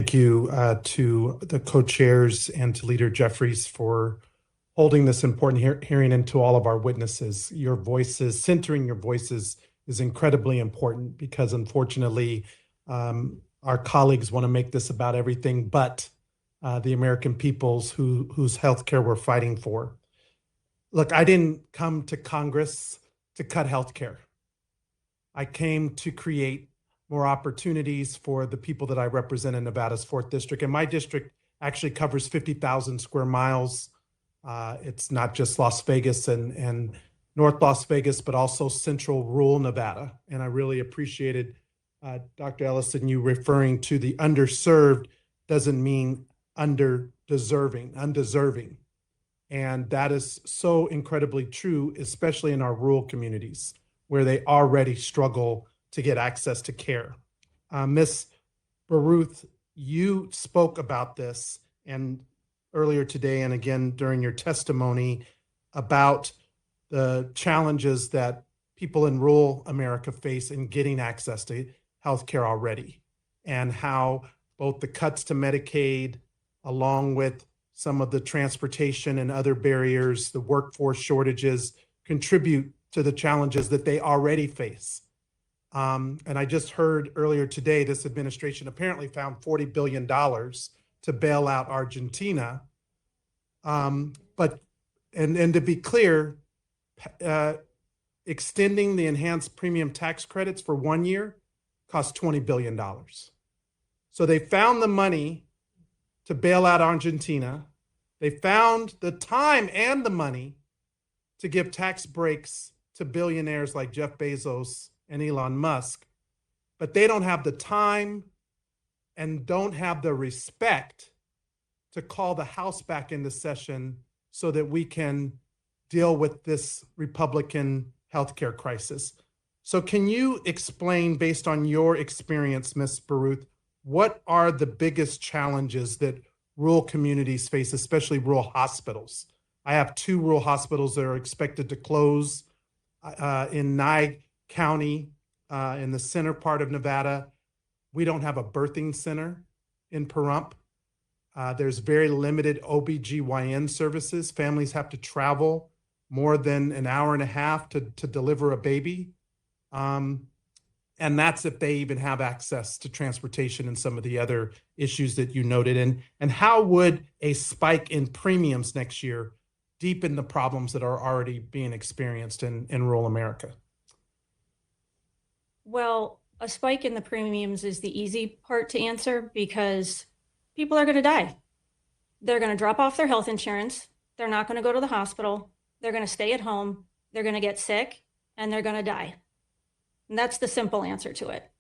thank you to the co-chairs and to Leader Jeffries for holding this important hearing, and to all of our witnesses. Your voices, centering your voices, is incredibly important because unfortunately, our colleagues want to make this about everything but the American peoples whose healthcare we're fighting for. Look, I didn't come to Congress to cut healthcare. I came to create more opportunities for the people that I represent in Nevada's 4th District. And my district actually covers 50,000 square miles. It's not just Las Vegas and North Las Vegas, but also central rural Nevada. And I really appreciated Dr. Ellison, you referring to the underserved doesn't mean undeserving. And that is so incredibly true, especially in our rural communities where they already struggle to get access to care. Ms. Baruth, you spoke about this and earlier today and again during your testimony about the challenges that people in rural America face in getting access to healthcare already, and how both the cuts to Medicaid, along with some of the transportation and other barriers, the workforce shortages, contribute to the challenges that they already face. And I just heard earlier today, this administration apparently found $40 billion to bail out Argentina. But to be clear, extending the enhanced premium tax credits for 1 year cost $20 billion. So they found the money to bail out Argentina. They found the time and the money to give tax breaks to billionaires like Jeff Bezos and Elon Musk, but they don't have the time and don't have the respect to call the House back into session so that we can deal with this Republican healthcare crisis. So can you explain, based on your experience, Ms. Baruth, what are the biggest challenges that rural communities face, especially rural hospitals? I have 2 rural hospitals that are expected to close in Nye County, in the center part of Nevada. We don't have a birthing center in Pahrump. There's very limited OBGYN services. Families have to travel more than an hour and a half to deliver a baby. And that's if they even have access to transportation and some of the other issues that you noted. And how would a spike in premiums next year deepen the problems that are already being experienced in rural America? Well, a spike in the premiums is the easy part to answer because people are going to die. They're going to drop off their health insurance. They're not going to go to the hospital. They're going to stay at home. They're going to get sick and they're going to die. And that's the simple answer to it.